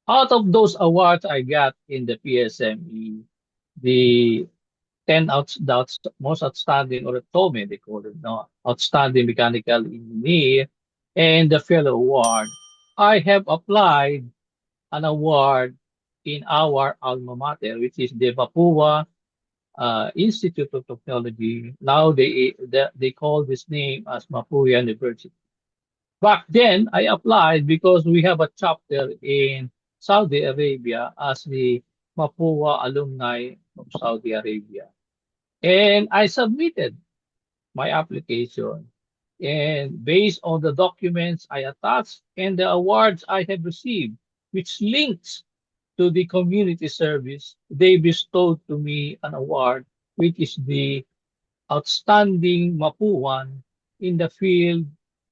Out of those awards I got in the PSME, the 10 most outstanding, or TOME, they call it, no, outstanding mechanical engineer, and the fellow award, I have applied an award in our alma mater, which is the Papua Institute of Technology. Now they call this name as Mapua University. Back then, I applied because we have a chapter in Saudi Arabia as the Mapua alumni of Saudi Arabia. And I submitted my application. And based on the documents I attached and the awards I have received, which links to the community service, they bestowed to me an award, which is the Outstanding Mapuan in the field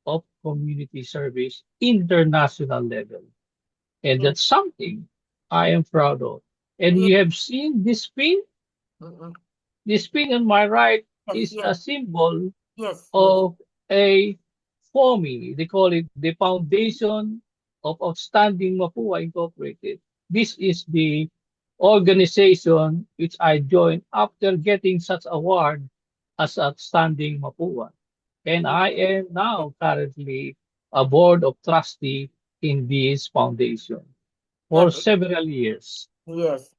of community service international level. And Yes. that's something I am proud of. And Yes. you have seen this pin? Mm-mm. This pin on my right Yes. is a Yes. symbol Yes. Yes. of a FOMI. They call it the Foundation of Outstanding Mapua Incorporated. This is the organization which I joined after getting such award as Outstanding Mapua. And Yes. I am Yes. now currently a board of trustee in this foundation for That is, several years. yes.